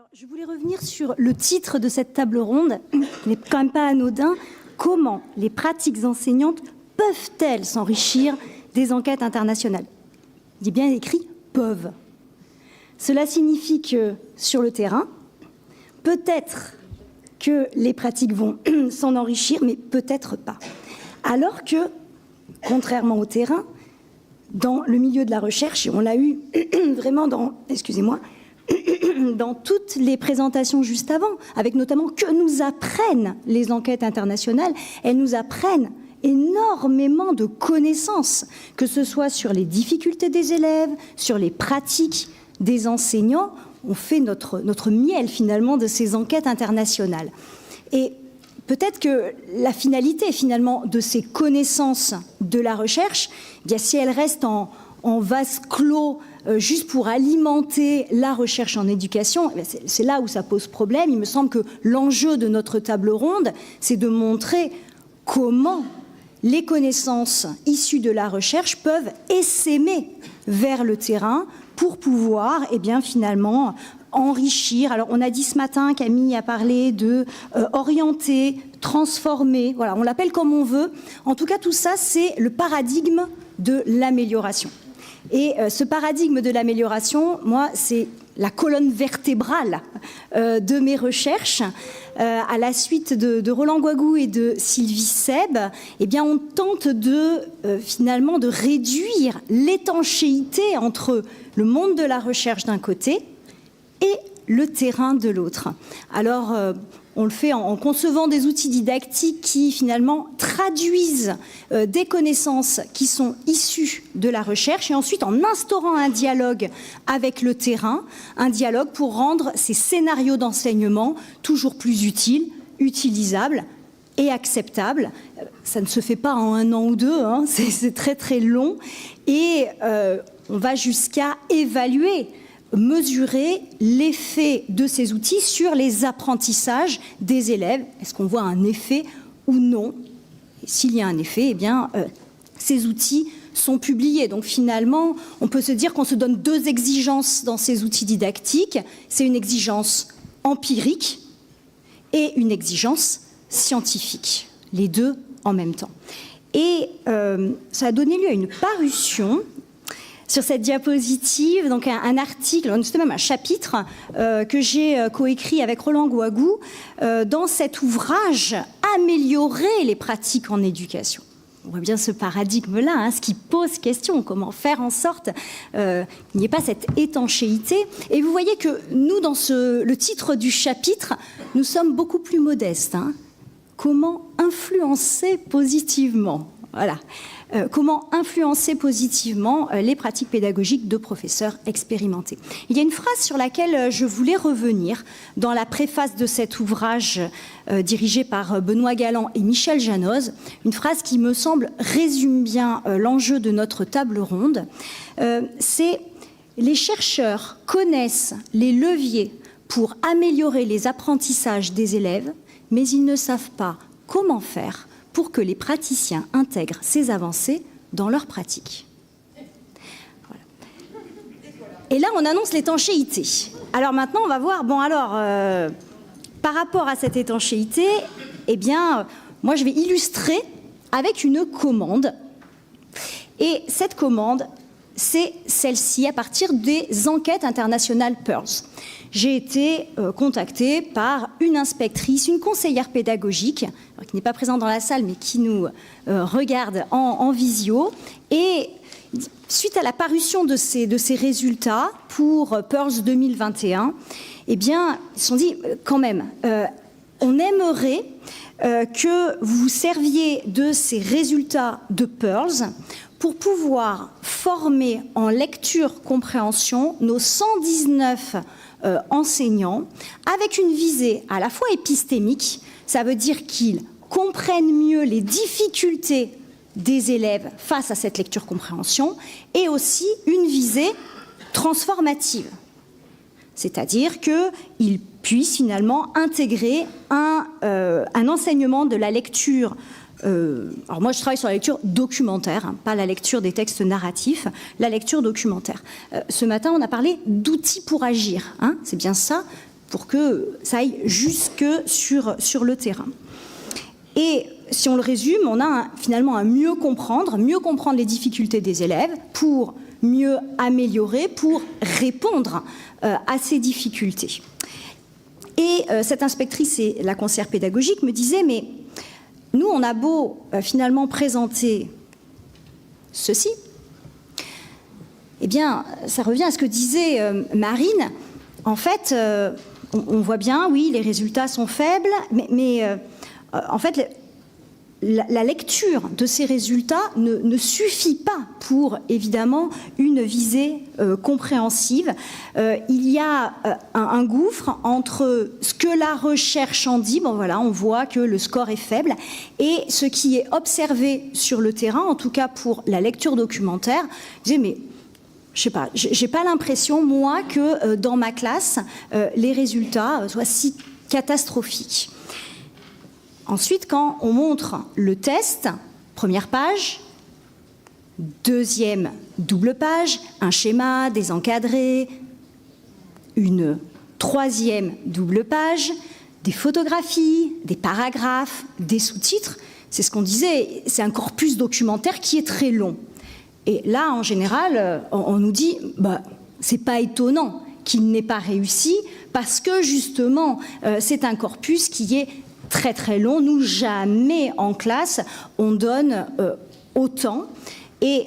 Alors, je voulais revenir sur le titre de cette table ronde, qui n'est quand même pas anodin. Comment les pratiques enseignantes peuvent-elles s'enrichir des enquêtes internationales? Il est bien écrit « peuvent ». Cela signifie que, sur le terrain, peut-être que les pratiques vont s'en enrichir, mais peut-être pas. Alors que, contrairement au terrain, dans le milieu de la recherche, et on l'a eu vraiment dans toutes les présentations juste avant, avec notamment que nous apprennent les enquêtes internationales, elles nous apprennent énormément de connaissances, que ce soit sur les difficultés des élèves, sur les pratiques des enseignants. On fait notre miel finalement de ces enquêtes internationales. Et peut-être que la finalité finalement de ces connaissances de la recherche, eh bien, si elles restent en vase clos juste pour alimenter la recherche en éducation, c'est là où ça pose problème. Il me semble que l'enjeu de notre table ronde, c'est de montrer comment les connaissances issues de la recherche peuvent essaimer vers le terrain pour pouvoir, eh bien, finalement, enrichir. Alors, on a dit ce matin, Camille a parlé de orienter, transformer, voilà, on l'appelle comme on veut. En tout cas, tout ça, c'est le paradigme de l'amélioration. Et ce paradigme de l'amélioration, moi, c'est la colonne vertébrale de mes recherches. À la suite de Roland Guagou et de Sylvie Seb, eh bien, on tente finalement de réduire l'étanchéité entre le monde de la recherche d'un côté et le terrain de l'autre. Alors, on le fait en concevant des outils didactiques qui, finalement, traduisent des connaissances qui sont issues de la recherche et ensuite en instaurant un dialogue avec le terrain, un dialogue pour rendre ces scénarios d'enseignement toujours plus utiles, utilisables et acceptables. Ça ne se fait pas en 1 an ou 2, hein, c'est très très long et on va jusqu'à évaluer, mesurer l'effet de ces outils sur les apprentissages des élèves. Est-ce qu'on voit un effet ou non? Et s'il y a un effet, eh bien, ces outils sont publiés. Donc finalement, on peut se dire qu'on se donne 2 exigences dans ces outils didactiques. C'est une exigence empirique et une exigence scientifique, les 2 en même temps. Et ça a donné lieu à une parution sur cette diapositive, donc un article, c'est même un chapitre que j'ai coécrit avec Roland Guagou dans cet ouvrage « Améliorer les pratiques en éducation ». On voit bien ce paradigme-là, hein, ce qui pose question, comment faire en sorte qu'il n'y ait pas cette étanchéité. Et vous voyez que nous, dans le titre du chapitre, nous sommes beaucoup plus modestes. Hein. Comment influencer positivement? Voilà. Comment influencer positivement les pratiques pédagogiques de professeurs expérimentés. Il y a une phrase sur laquelle je voulais revenir dans la préface de cet ouvrage dirigé par Benoît Galland et Michel Janoz, une phrase qui me semble résume bien l'enjeu de notre table ronde. C'est « Les chercheurs connaissent les leviers pour améliorer les apprentissages des élèves, mais ils ne savent pas comment faire pour que les praticiens intègrent ces avancées dans leur pratique. » Voilà. Et là, on annonce l'étanchéité. Alors maintenant, on va voir, bon alors, par rapport à cette étanchéité, eh bien, moi je vais illustrer avec une commande. Et cette commande, c'est celle-ci à partir des enquêtes internationales PEARLS. J'ai été contactée par une inspectrice, une conseillère pédagogique, qui n'est pas présente dans la salle, mais qui nous regarde en visio. Et suite à la parution de ces résultats pour PEARLS 2021, eh bien, ils se sont dit, quand même, on aimerait que vous vous serviez de ces résultats de PEARLS pour pouvoir former en lecture-compréhension nos 119 enseignants avec une visée à la fois épistémique, ça veut dire qu'ils comprennent mieux les difficultés des élèves face à cette lecture-compréhension, et aussi une visée transformative, c'est-à-dire qu'ils puissent finalement intégrer un enseignement de la lecture. Alors moi je travaille sur la lecture documentaire, hein, pas la lecture des textes narratifs, la lecture documentaire. Ce matin on a parlé d'outils pour agir, hein, c'est bien ça, pour que ça aille jusque sur le terrain. Et si on le résume, on a finalement à mieux comprendre les difficultés des élèves pour mieux améliorer, pour répondre à ces difficultés. Et cette inspectrice et la conseillère pédagogique me disaient, mais nous, on a beau finalement présenter ceci, eh bien, ça revient à ce que disait Marine. En fait, on voit bien, oui, les résultats sont faibles, mais en fait, la lecture de ces résultats ne suffit pas pour, évidemment, une visée compréhensive. Il y a un gouffre entre ce que la recherche en dit, bon voilà, on voit que le score est faible, et ce qui est observé sur le terrain, en tout cas pour la lecture documentaire. Je disais, mais je sais pas, j'ai pas l'impression, moi, que dans ma classe, les résultats soient si catastrophiques. Ensuite, quand on montre le test, première page, deuxième double page, un schéma, des encadrés, une troisième double page, des photographies, des paragraphes, des sous-titres, c'est ce qu'on disait, c'est un corpus documentaire qui est très long. Et là, en général, on nous dit, c'est pas étonnant qu'il n'ait pas réussi, parce que justement, c'est un corpus qui est très très long. Nous, jamais en classe, on donne autant. Et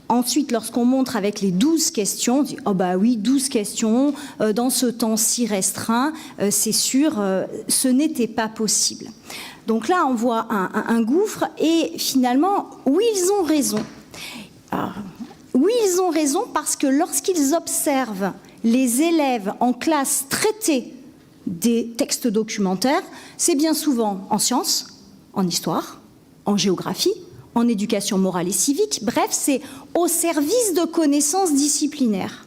ensuite, lorsqu'on montre avec les 12 questions, on dit, oh bah oui, 12 questions, dans ce temps si restreint, c'est sûr, ce n'était pas possible. Donc là, on voit un gouffre, et finalement, oui, ils ont raison. Oui, ils ont raison, parce que lorsqu'ils observent les élèves en classe traiter des textes documentaires, c'est bien souvent en sciences, en histoire, en géographie, en éducation morale et civique, bref, c'est au service de connaissances disciplinaires.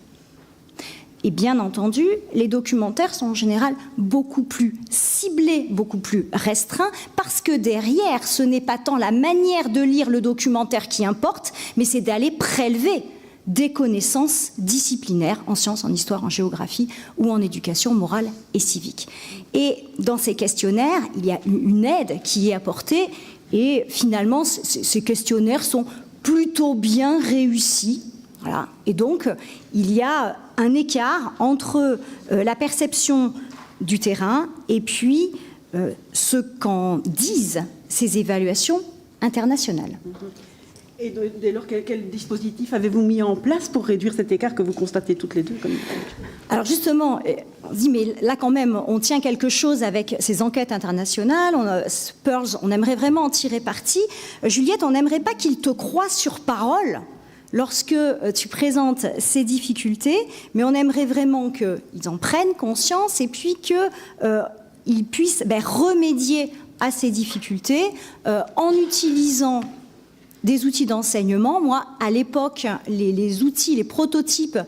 Et bien entendu, les documentaires sont en général beaucoup plus ciblés, beaucoup plus restreints, parce que derrière, ce n'est pas tant la manière de lire le documentaire qui importe, mais c'est d'aller prélever des connaissances disciplinaires en sciences, en histoire, en géographie ou en éducation morale et civique. Et dans ces questionnaires, il y a une aide qui est apportée, et finalement, ces questionnaires sont plutôt bien réussis. Voilà. Et donc, il y a un écart entre la perception du terrain et puis ce qu'en disent ces évaluations internationales. Et dès lors, quel dispositif avez-vous mis en place pour réduire cet écart que vous constatez toutes les deux comme... Alors justement, on se dit, mais là quand même, on tient quelque chose avec ces enquêtes internationales, Pearls, on aimerait vraiment en tirer parti. Juliette, on n'aimerait pas qu'ils te croient sur parole lorsque tu présentes ces difficultés, mais on aimerait vraiment qu'ils en prennent conscience et puis qu'ils puissent remédier à ces difficultés en utilisant des outils d'enseignement. Moi, à l'époque, les outils, les prototypes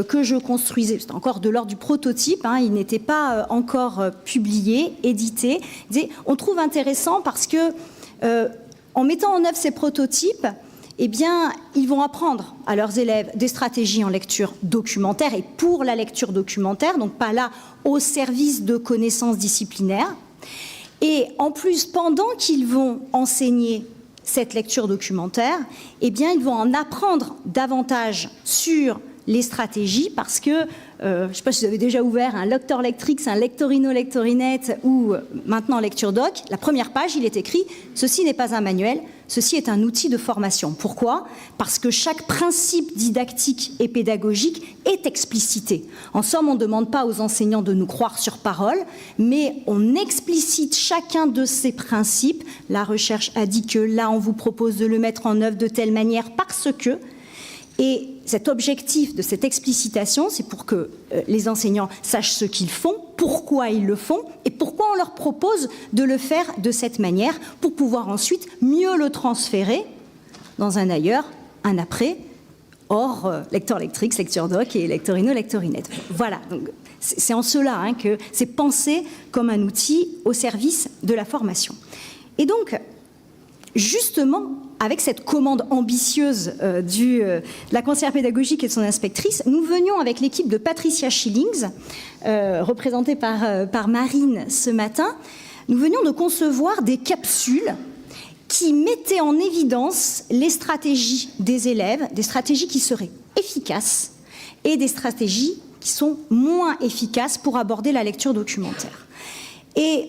que je construisais, c'était encore de l'ordre du prototype, ils n'étaient pas encore publiés, édités. On trouve intéressant parce que, en mettant en œuvre ces prototypes, eh bien, ils vont apprendre à leurs élèves des stratégies en lecture documentaire et pour la lecture documentaire, donc pas là au service de connaissances disciplinaires. Et en plus, pendant qu'ils vont enseigner cette lecture documentaire, eh bien, ils vont en apprendre davantage sur les stratégies parce que, je ne sais pas si vous avez déjà ouvert un Lector-Lectrix, un Lectorino-Lectorinette ou maintenant Lecture Doc, la première page, il est écrit « Ceci n'est pas un manuel, ceci est un outil de formation ». Pourquoi ? Parce que chaque principe didactique et pédagogique est explicité. En somme, on ne demande pas aux enseignants de nous croire sur parole, mais on explicite chacun de ces principes. La recherche a dit que là, on vous propose de le mettre en œuvre de telle manière parce que... Et cet objectif de cette explicitation, c'est pour que les enseignants sachent ce qu'ils font, pourquoi ils le font et pourquoi on leur propose de le faire de cette manière pour pouvoir ensuite mieux le transférer dans un ailleurs, un après, hors Lector-Lectrix, Lecture Doc et Lectorino-Lectorinette. Voilà, donc c'est en cela que c'est pensé comme un outil au service de la formation. Et donc, justement, avec cette commande ambitieuse de la conseillère pédagogique et de son inspectrice, nous venions avec l'équipe de Patricia Schillings, représentée par Marine ce matin, nous venions de concevoir des capsules qui mettaient en évidence les stratégies des élèves, des stratégies qui seraient efficaces et des stratégies qui sont moins efficaces pour aborder la lecture documentaire. Et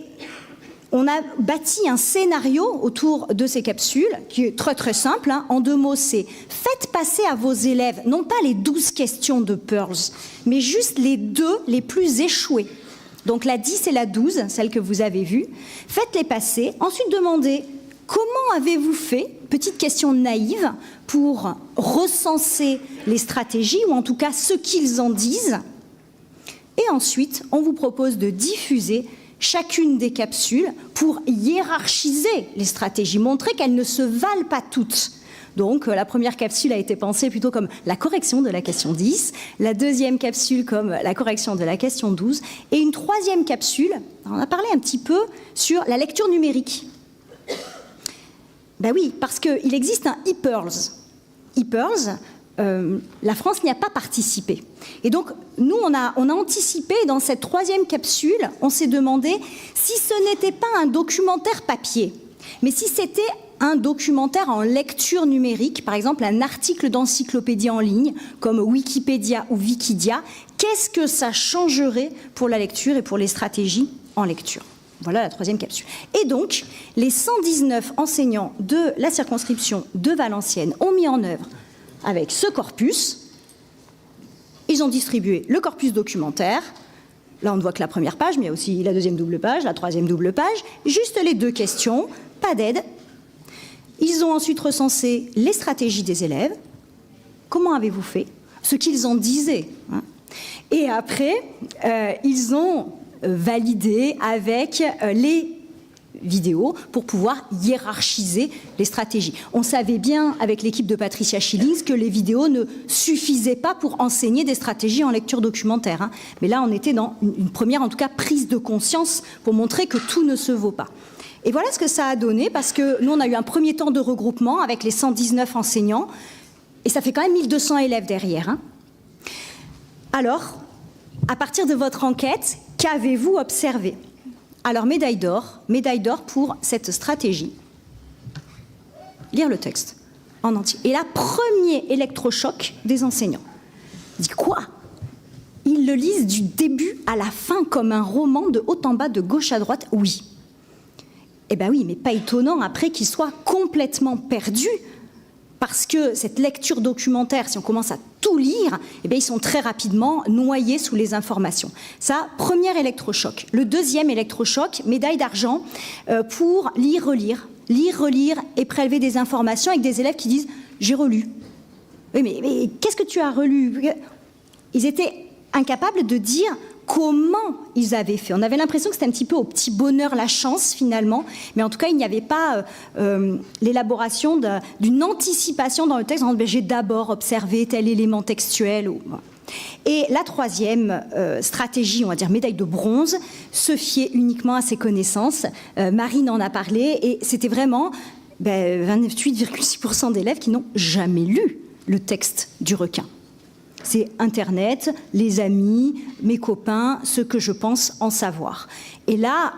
on a bâti un scénario autour de ces capsules qui est très très simple. En 2 mots, c'est faites passer à vos élèves, non pas les 12 questions de Peirce, mais juste les 2 les plus échouées. Donc la 10 et la 12, celles que vous avez vues, faites-les passer. Ensuite, demandez comment avez-vous fait, petite question naïve, pour recenser les stratégies, ou en tout cas ce qu'ils en disent. Et ensuite, on vous propose de diffuser chacune des capsules pour hiérarchiser les stratégies, montrer qu'elles ne se valent pas toutes. Donc, la première capsule a été pensée plutôt comme la correction de la question 10, la deuxième capsule comme la correction de la question 12, et une troisième capsule, on a parlé un petit peu sur la lecture numérique. Ben oui, parce qu'il existe un e-Peirce. E-Peirce, la France n'y a pas participé. Et donc, nous, on a anticipé, dans cette troisième capsule, on s'est demandé si ce n'était pas un documentaire papier, mais si c'était un documentaire en lecture numérique, par exemple un article d'encyclopédie en ligne, comme Wikipédia ou Wikidia, qu'est-ce que ça changerait pour la lecture et pour les stratégies en lecture ? Voilà la troisième capsule. Et donc, les 119 enseignants de la circonscription de Valenciennes ont mis en œuvre, avec ce corpus, ils ont distribué le corpus documentaire. Là, on ne voit que la première page, mais il y a aussi la deuxième double page, la troisième double page, juste les 2 questions, pas d'aide. Ils ont ensuite recensé les stratégies des élèves. Comment avez-vous fait ? Ce qu'ils en disaient. Et après, ils ont validé avec les vidéos pour pouvoir hiérarchiser les stratégies. On savait bien avec l'équipe de Patricia Schillings que les vidéos ne suffisaient pas pour enseigner des stratégies en lecture documentaire. Mais là, on était dans une première, en tout cas, prise de conscience pour montrer que tout ne se vaut pas. Et voilà ce que ça a donné, parce que nous, on a eu un premier temps de regroupement avec les 119 enseignants, et ça fait quand même 1200 élèves derrière. Alors, à partir de votre enquête, qu'avez-vous observé ? Alors, médaille d'or pour cette stratégie. Lire le texte en entier. Et là, premier électrochoc des enseignants. Ils disent quoi ? Ils le lisent du début à la fin comme un roman de haut en bas, de gauche à droite. Oui. Eh bien oui, mais pas étonnant après qu'ils soient complètement perdus, parce que cette lecture documentaire, si on commence à tout lire, eh bien ils sont très rapidement noyés sous les informations. Ça, premier électrochoc. Le deuxième électrochoc, médaille d'argent, pour lire, relire et prélever des informations avec des élèves qui disent « j'ai relu ». Oui, mais qu'est-ce que tu as relu ? Ils étaient incapables de dire comment ils avaient fait. On avait l'impression que c'était un petit peu au petit bonheur la chance finalement, mais en tout cas il n'y avait pas l'élaboration d'une anticipation dans le texte. J'ai d'abord observé tel élément textuel. Et la troisième stratégie, on va dire médaille de bronze, se fiait uniquement à ses connaissances. Marine en a parlé et c'était vraiment 28,6% d'élèves qui n'ont jamais lu le texte du requin. C'est Internet, les amis, mes copains, ce que je pense en savoir. Et là,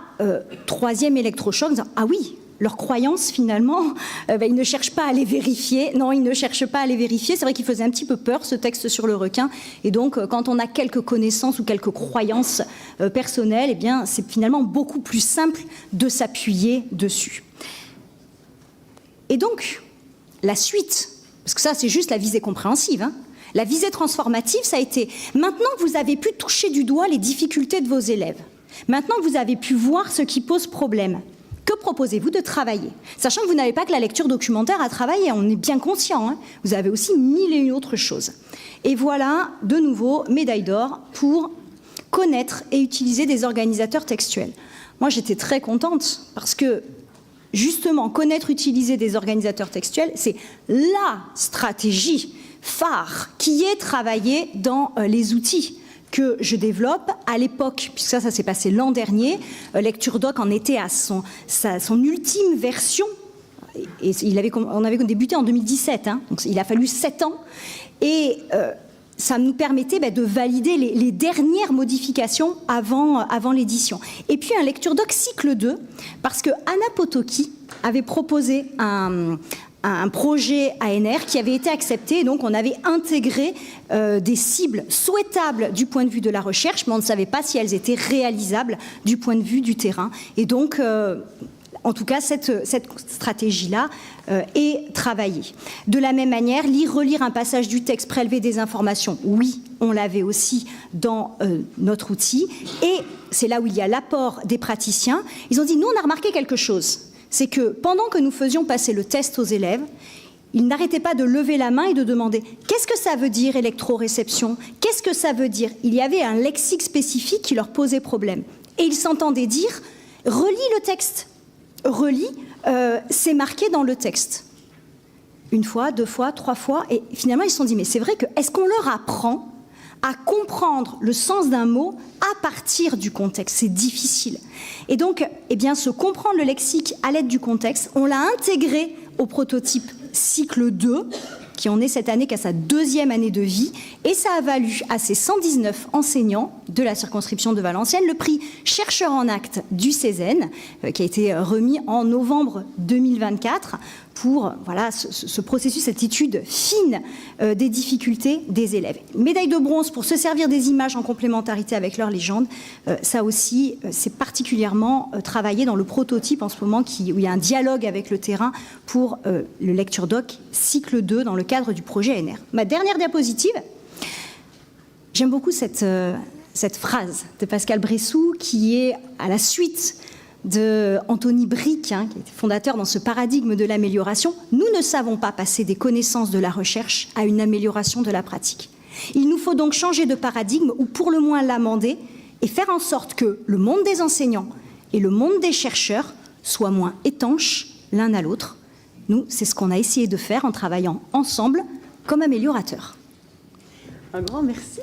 troisième électrochoc, ah oui, leurs croyances finalement, ils ne cherchent pas à les vérifier. Non, ils ne cherchent pas à les vérifier. C'est vrai qu'il faisait un petit peu peur, ce texte sur le requin. Et donc, quand on a quelques connaissances ou quelques croyances personnelles, eh bien, c'est finalement beaucoup plus simple de s'appuyer dessus. Et donc, la suite, parce que ça, c'est juste la visée compréhensive, la visée transformative, ça a été, maintenant que vous avez pu toucher du doigt les difficultés de vos élèves, maintenant que vous avez pu voir ce qui pose problème, que proposez-vous de travailler ? Sachant que vous n'avez pas que la lecture documentaire à travailler, on est bien conscient, vous avez aussi 1001 autres choses. Et voilà, de nouveau, médaille d'or pour connaître et utiliser des organisateurs textuels. Moi, j'étais très contente parce que, justement, connaître, utiliser des organisateurs textuels, c'est la stratégie phare qui est travaillée dans les outils que je développe à l'époque, puisque ça s'est passé l'an dernier. LectureDoc en était à son ultime version. on avait débuté en 2017, hein, donc il a fallu 7 ans, et ça nous permettait de valider les dernières modifications avant l'édition. Et puis un lecture doc cycle 2, parce que Anna Potoki avait proposé un projet ANR qui avait été accepté, et donc on avait intégré des cibles souhaitables du point de vue de la recherche, mais on ne savait pas si elles étaient réalisables du point de vue du terrain. Et donc, en tout cas, cette stratégie-là est travaillée. De la même manière, relire un passage du texte, prélever des informations, oui, on l'avait aussi dans notre outil, et c'est là où il y a l'apport des praticiens. Ils ont dit, nous, on a remarqué quelque chose. C'est que pendant que nous faisions passer le test aux élèves, ils n'arrêtaient pas de lever la main et de demander « Qu'est-ce que ça veut dire électroréception ? Qu'est-ce que ça veut dire ?» Il y avait un lexique spécifique qui leur posait problème. Et ils s'entendaient dire « Relis le texte. Relis, c'est marqué dans le texte. » Une fois, 2 fois, 3 fois. Et finalement, ils se sont dit « Mais c'est vrai que est-ce qu'on leur apprend à comprendre le sens d'un mot à partir du contexte ?» C'est difficile. Et donc, se comprendre le lexique à l'aide du contexte, on l'a intégré au prototype cycle 2, qui en est cette année qu'à sa 2e année de vie, et ça a valu à ces 119 enseignants de la circonscription de Valenciennes le prix chercheur en acte du Cézanne, qui a été remis en novembre 2024 pour ce processus, cette étude fine des difficultés des élèves. Médaille de bronze pour se servir des images en complémentarité avec leur légende. Ça aussi, c'est particulièrement travaillé dans le prototype en ce moment, où il y a un dialogue avec le terrain pour le lecture doc cycle 2 dans le cadre du projet ANR. Ma dernière diapositive, j'aime beaucoup cette phrase de Pascal Bressou qui est à la suite de Anthony Brick, qui était fondateur dans ce paradigme de l'amélioration. Nous ne savons pas passer des connaissances de la recherche à une amélioration de la pratique. Il nous faut donc changer de paradigme, ou pour le moins l'amender, et faire en sorte que le monde des enseignants et le monde des chercheurs soient moins étanches l'un à l'autre. Nous, c'est ce qu'on a essayé de faire en travaillant ensemble comme améliorateurs. Un grand merci.